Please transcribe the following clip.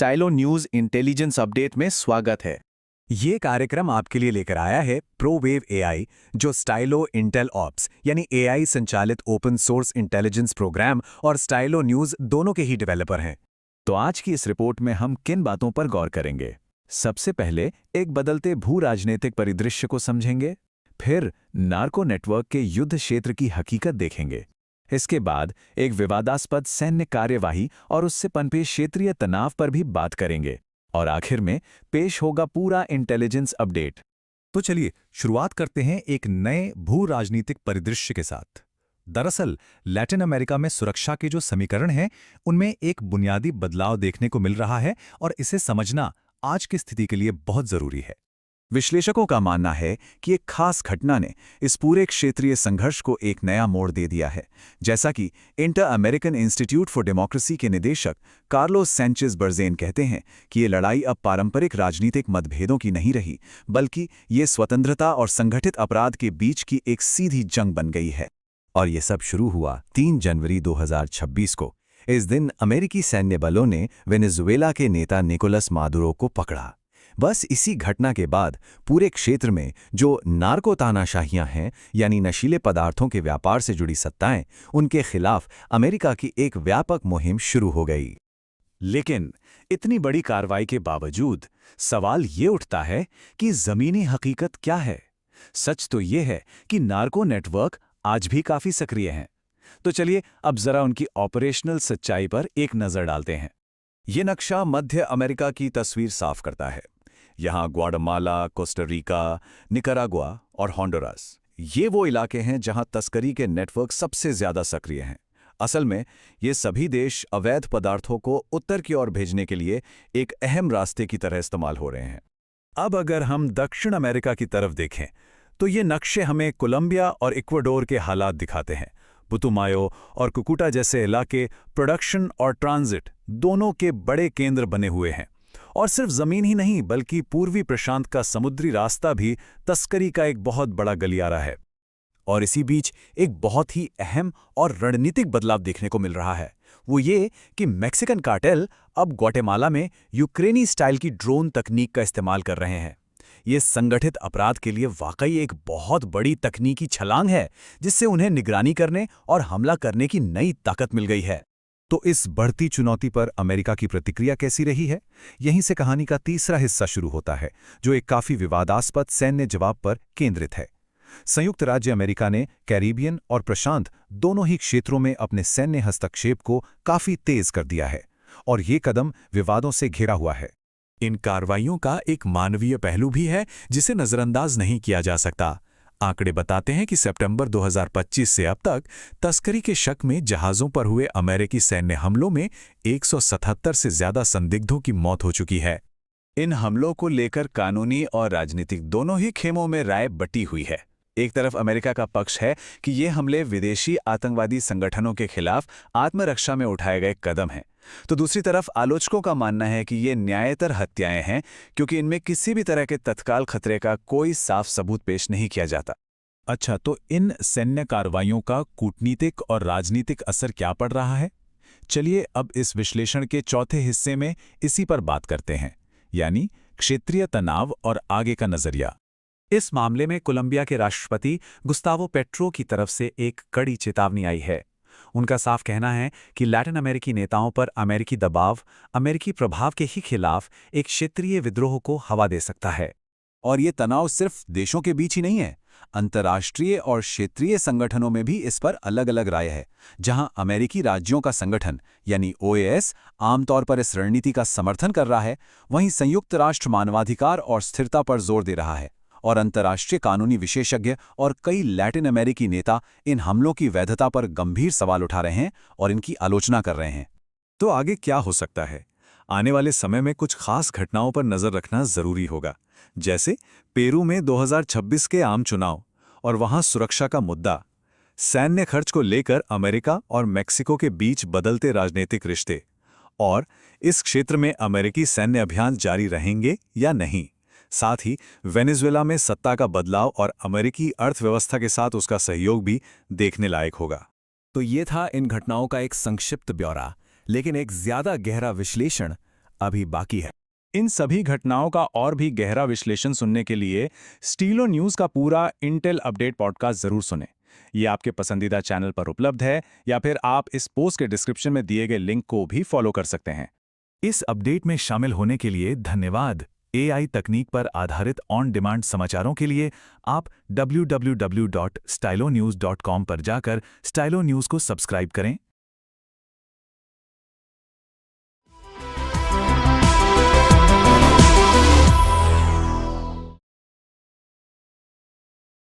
Stylo news intelligence update में स्वागत है। ये कार्यक्रम आपके लिए लेकर आया है प्रोवेव एआई, जो स्टाइलो इंटेल ऑप्स यानी एआई संचालित ओपन सोर्स इंटेलिजेंस प्रोग्राम और स्टाइलो न्यूज दोनों के ही डेवलपर हैं। तो आज की इस रिपोर्ट में हम किन बातों पर गौर करेंगे? सबसे पहले एक बदलते भू राजनीतिक परिदृश्य को समझेंगे, फिर नार्को नेटवर्क के युद्ध क्षेत्र की हकीकत देखेंगे, इसके बाद एक विवादास्पद सैन्य कार्यवाही और उससे पनपे क्षेत्रीय तनाव पर भी बात करेंगे, और आखिर में पेश होगा पूरा इंटेलिजेंस अपडेट। तो चलिए शुरुआत करते हैं एक नए भू राजनीतिक परिदृश्य के साथ। दरअसल लैटिन अमेरिका में सुरक्षा के जो समीकरण हैं, उनमें एक बुनियादी बदलाव देखने को मिल रहा है और इसे समझना आज की स्थिति के लिए बहुत जरूरी है। विश्लेषकों का मानना है कि एक खास घटना ने इस पूरे क्षेत्रीय संघर्ष को एक नया मोड़ दे दिया है। जैसा कि inter American institute for democracy के निदेशक कार्लोस सैंचेज बर्जेन कहते हैं कि ये लड़ाई अब पारंपरिक राजनीतिक मतभेदों की नहीं रही, बल्कि ये स्वतंत्रता और संगठित अपराध के बीच की एक सीधी जंग बन गई है। और ये सब शुरू हुआ 3 जनवरी 2026 को। इस दिन अमेरिकी सैन्य बलों ने वेनेजुएला के नेता निकोलस मादुरो को पकड़ा। बस इसी घटना के बाद पूरे क्षेत्र में जो नार्को तानाशाहियां हैं, यानी नशीले पदार्थों के व्यापार से जुड़ी सत्ताएं, उनके खिलाफ अमेरिका की एक व्यापक मुहिम शुरू हो गई। लेकिन इतनी बड़ी कार्रवाई के बावजूद सवाल ये उठता है कि जमीनी हकीकत क्या है? सच तो ये है कि नार्को नेटवर्क आज भी काफी सक्रिय हैं। तो चलिए अब जरा उनकी ऑपरेशनल सच्चाई पर एक नजर डालते हैं। ये नक्शा मध्य अमेरिका की तस्वीर साफ करता है। यहाँ ग्वाटेमाला, कोस्टा रिका, निकारागुआ और होंडुरास, ये वो इलाके हैं जहाँ तस्करी के नेटवर्क सबसे ज्यादा सक्रिय हैं। असल में ये सभी देश अवैध पदार्थों को उत्तर की ओर भेजने के लिए एक अहम रास्ते की तरह इस्तेमाल हो रहे हैं। अब अगर हम दक्षिण अमेरिका की तरफ देखें तो ये नक्शे हमें कोलंबिया और इक्वाडोर के हालात दिखाते हैं। पुतुमायो और कुकुटा जैसे इलाके प्रोडक्शन और ट्रांजिट दोनों के बड़े केंद्र बने हुए हैं। और सिर्फ जमीन ही नहीं, बल्कि पूर्वी प्रशांत का समुद्री रास्ता भी तस्करी का एक बहुत बड़ा गलियारा है। और इसी बीच एक बहुत ही अहम और रणनीतिक बदलाव देखने को मिल रहा है। वो ये कि मैक्सिकन कार्टेल अब ग्वाटेमाला में यूक्रेनी स्टाइल की ड्रोन तकनीक का इस्तेमाल कर रहे हैं। ये संगठित अपराध के लिए वाकई एक बहुत बड़ी तकनीकी छलांग है, जिससे उन्हें निगरानी करने और हमला करने की नई ताकत मिल गई है। तो इस बढ़ती चुनौती पर अमेरिका की प्रतिक्रिया कैसी रही है? यहीं से कहानी का तीसरा हिस्सा शुरू होता है, जो एक काफी विवादास्पद सैन्य जवाब पर केंद्रित है। संयुक्त राज्य अमेरिका ने कैरिबियन और प्रशांत दोनों ही क्षेत्रों में अपने सैन्य हस्तक्षेप को काफी तेज कर दिया है, और ये कदम विवादों से घिरा हुआ है। इन कार्रवाइयों का एक मानवीय पहलू भी है, जिसे नजरअंदाज नहीं किया जा सकता। आंकड़े बताते हैं कि सितंबर 2025 से अब तक तस्करी के शक में जहाज़ों पर हुए अमेरिकी सैन्य हमलों में 177 से ज्यादा संदिग्धों की मौत हो चुकी है। इन हमलों को लेकर कानूनी और राजनीतिक दोनों ही खेमों में राय बटी हुई है। एक तरफ अमेरिका का पक्ष है कि ये हमले विदेशी आतंकवादी संगठनों के खिलाफ आत्मरक्षा में उठाए गए कदम हैं, तो दूसरी तरफ आलोचकों का मानना है कि ये न्यायेतर हत्याएं हैं, क्योंकि इनमें किसी भी तरह के तत्काल खतरे का कोई साफ सबूत पेश नहीं किया जाता। अच्छा, तो इन सैन्य कार्रवाइयों का कूटनीतिक और राजनीतिक असर क्या पड़ रहा है? चलिए अब इस विश्लेषण के चौथे हिस्से में इसी पर बात करते हैं, यानी क्षेत्रीय तनाव और आगे का नजरिया। इस मामले में कोलंबिया के राष्ट्रपति गुस्तावो पेट्रो की तरफ से एक कड़ी चेतावनी आई है। उनका साफ कहना है कि लैटिन अमेरिकी नेताओं पर अमेरिकी दबाव अमेरिकी प्रभाव के ही खिलाफ एक क्षेत्रीय विद्रोह को हवा दे सकता है। और ये तनाव सिर्फ देशों के बीच ही नहीं है, अंतर्राष्ट्रीय और क्षेत्रीय संगठनों में भी इस पर अलग अलग राय है। जहां अमेरिकी राज्यों का संगठन यानी ओएएस आमतौर पर इस रणनीति का समर्थन कर रहा है, वहीं संयुक्त राष्ट्र मानवाधिकार और स्थिरता पर जोर दे रहा है, और अंतर्राष्ट्रीय कानूनी विशेषज्ञ और कई लैटिन अमेरिकी नेता इन हमलों की वैधता पर गंभीर सवाल उठा रहे हैं और इनकी आलोचना कर रहे हैं। तो आगे क्या हो सकता है? आने वाले समय में कुछ खास घटनाओं पर नजर रखना जरूरी होगा, जैसे पेरू में 2026 के आम चुनाव और वहां सुरक्षा का मुद्दा, सैन्य खर्च को लेकर अमेरिका और मेक्सिको के बीच बदलते राजनीतिक रिश्ते, और इस क्षेत्र में अमेरिकी सैन्य अभियान जारी रहेंगे या नहीं। साथ ही वेनेजुएला में सत्ता का बदलाव और अमेरिकी अर्थव्यवस्था के साथ उसका सहयोग भी देखने लायक होगा। तो ये था इन घटनाओं का एक संक्षिप्त ब्यौरा, लेकिन एक ज्यादा गहरा विश्लेषण अभी बाकी है। इन सभी घटनाओं का और भी गहरा विश्लेषण सुनने के लिए स्टीलो न्यूज़ का पूरा इंटेल अपडेट पॉडकास्ट जरूर सुनें। ये आपके पसंदीदा चैनल पर उपलब्ध है या फिर आप इस पोस्ट के डिस्क्रिप्शन में दिए गए लिंक को भी फॉलो कर सकते हैं। इस अपडेट में शामिल होने के लिए धन्यवाद। AI तकनीक पर आधारित ऑन डिमांड समाचारों के लिए आप www.stylonews.com पर जाकर स्टाइलो न्यूज़ को सब्सक्राइब करें